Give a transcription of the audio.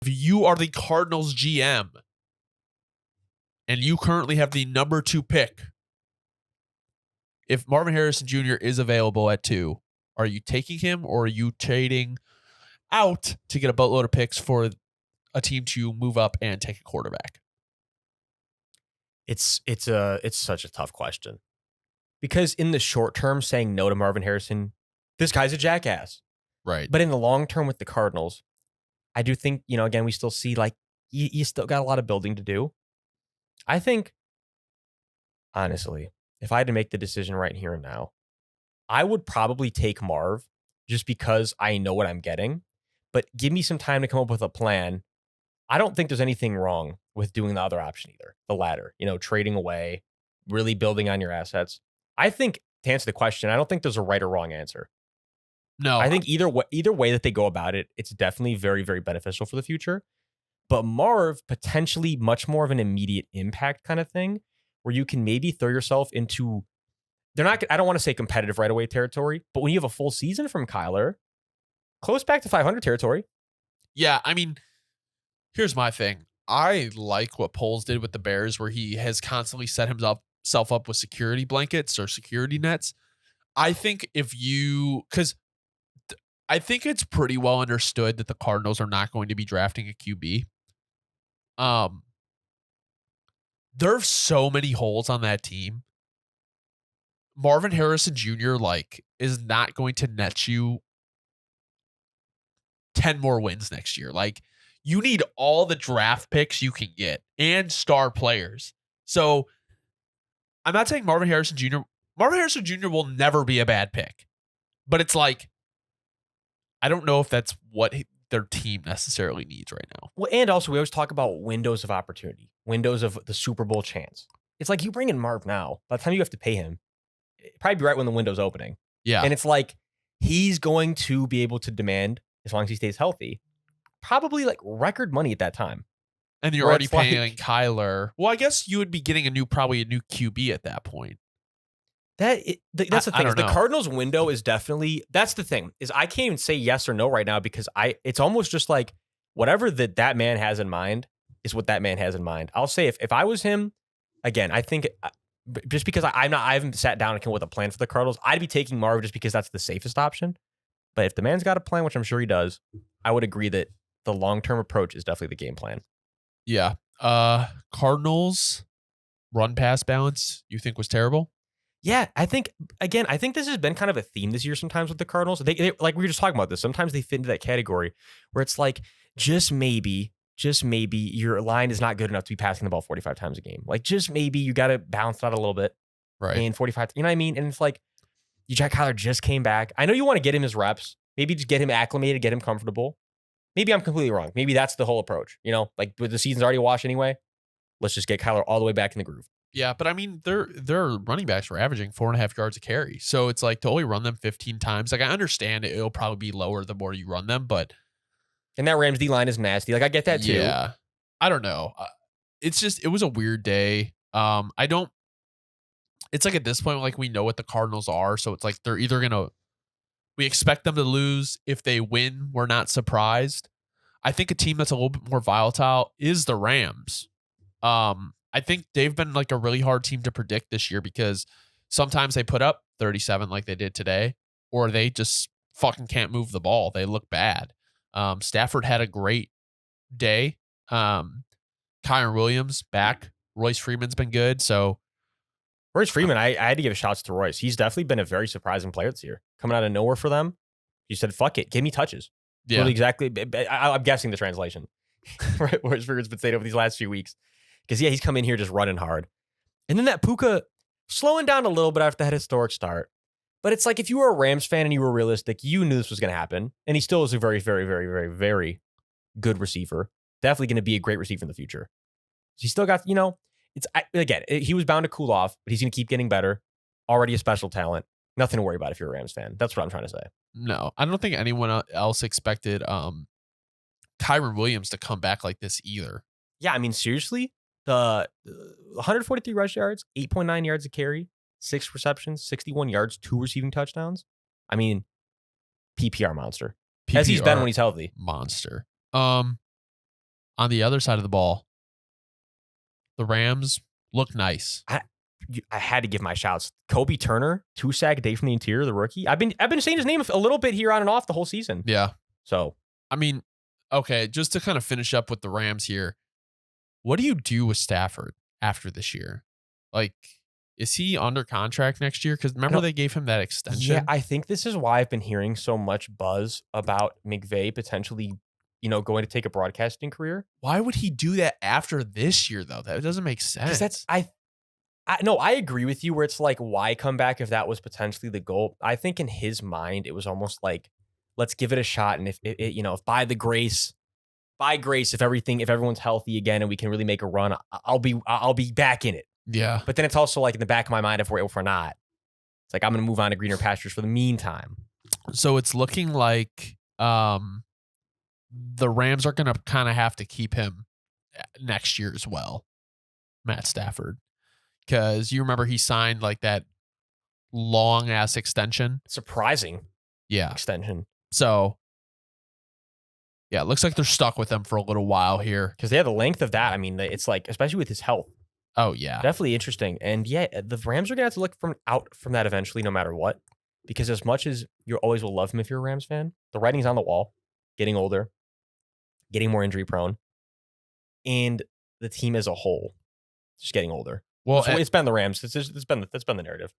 if you are the Cardinals GM and you currently have the number 2 pick, if Marvin Harrison Jr. is available at 2, are you taking him or are you trading out to get a boatload of picks for a team to move up and take a quarterback? It's such a tough question. Because in the short term, saying no to Marvin Harrison, this guy's a jackass. Right. But in the long term with the Cardinals, I do think, again, we still see like you still got a lot of building to do. I think, honestly, if I had to make the decision right here and now, I would probably take Marv just because I know what I'm getting. But give me some time to come up with a plan. I don't think there's anything wrong with doing the other option either, the latter, trading away, really building on your assets. I think, to answer the question, I don't think there's a right or wrong answer. No. I think either way that they go about it, it's definitely very, very beneficial for the future. But Marv, potentially much more of an immediate impact kind of thing, where you can maybe throw yourself into, I don't want to say competitive right away territory, but when you have a full season from Kyler, close back to 500 territory. Yeah, I mean, here's my thing. I like what Poles did with the Bears, where he has constantly set himself up with security blankets or security nets. I think because I think it's pretty well understood that the Cardinals are not going to be drafting a QB. There's so many holes on that team. Marvin Harrison Jr. is not going to net you 10 more wins next year. You need all the draft picks you can get and star players. So I'm not saying Marvin Harrison Jr. will never be a bad pick, but it's I don't know if that's what their team necessarily needs right now. Well, and also we always talk about windows of opportunity, windows of the Super Bowl chance. It's like you bring in Marv now. By the time you have to pay him, it'd probably be right when the window's opening. Yeah. And it's like he's going to be able to demand, as long as he stays healthy, probably record money at that time. And you're already paying Kyler. Well, I guess you would be getting probably a new QB at that point. That's the thing. The Cardinals window is definitely, that's the thing, is I can't even say yes or no right now because it's almost just like whatever that man has in mind is what that man has in mind. I'll say if I was him, again, I think just because I haven't sat down and come up with a plan for the Cardinals, I'd be taking Marv just because that's the safest option. But if the man's got a plan, which I'm sure he does, I would agree that the long-term approach is definitely the game plan. Yeah. Cardinals run pass balance, you think was terrible? Yeah, I think this has been kind of a theme this year sometimes with the Cardinals. They like we were just talking about this. Sometimes they fit into that category where it's like, just maybe your line is not good enough to be passing the ball 45 times a game. Just maybe you got to balance it out a little bit. Right. And 45, you know what I mean? And it's like, Jack Kyler just came back. I know you want to get him his reps. Maybe just get him acclimated, get him comfortable. Maybe I'm completely wrong. Maybe that's the whole approach. With the season's already washed anyway, let's just get Kyler all the way back in the groove. Yeah, but I mean, their running backs were averaging 4.5 yards a carry. So it's to only run them 15 times. I understand it'll probably be lower the more you run them, but. And that Rams D line is nasty. I get that too. Yeah. I don't know. It was a weird day. It's at this point, we know what the Cardinals are. So it's they're either we expect them to lose. If they win, we're not surprised. I think a team that's a little bit more volatile is the Rams. I think they've been a really hard team to predict this year because sometimes they put up 37 like they did today, or they just fucking can't move the ball. They look bad. Stafford had a great day. Kyron Williams back. Royce Freeman's been good. So Royce Freeman, I had to give shouts to Royce. He's definitely been a very surprising player this year. Coming out of nowhere for them. He said, fuck it. Give me touches. Yeah. Really exactly. I'm guessing the translation. Right? Royce Freeman's been saying over these last few weeks. Because, he's come in here just running hard. And then that Puka slowing down a little bit after that historic start. But it's if you were a Rams fan and you were realistic, you knew this was going to happen. And he still is a very, very, very, very, very good receiver. Definitely going to be a great receiver in the future. So he's still got, he was bound to cool off, but he's going to keep getting better. Already a special talent. Nothing to worry about if you're a Rams fan. That's what I'm trying to say. No, I don't think anyone else expected Kyron Williams to come back like this either. Yeah, I mean, seriously, the 143 rush yards, 8.9 yards a carry, 6 receptions, 61 yards, 2 receiving touchdowns. I mean, PPR monster. As he's been when he's healthy. Monster. on the other side of the ball, the Rams look nice. I had to give my shouts. Kobe Turner, 2-sack day from the interior, the rookie. I've been saying his name a little bit here on and off the whole season. Yeah. So, I mean, okay, just to kind of finish up with the Rams here, what do you do with Stafford after this year? Like, is he under contract next year? Because remember they gave him that extension? Yeah, I think this is why I've been hearing so much buzz about McVay potentially, going to take a broadcasting career. Why would he do that after this year, though? That doesn't make sense. Because I agree with you where it's like, why come back if that was potentially the goal? I think in his mind, it was almost like, let's give it a shot. And if by grace, if everyone's healthy again and we can really make a run, I'll be back in it. Yeah. But then it's also like in the back of my mind, if we're not, it's like, I'm going to move on to greener pastures for the meantime. So it's looking like the Rams are going to kind of have to keep him next year as well, Matt Stafford. Because you remember he signed like that long ass extension. Surprising. Yeah. Extension. So, yeah, it looks like they're stuck with him for a little while here. Because the length of that, I mean, it's like, especially with his health. Oh, yeah. Definitely interesting. And yeah, the Rams are going to have to look out from that eventually, no matter what. Because as much as you always will love him if you're a Rams fan, the writing's on the wall. Getting older. Getting more injury prone. And the team as a whole just getting older. Well, it's been the Rams. That's been the narrative.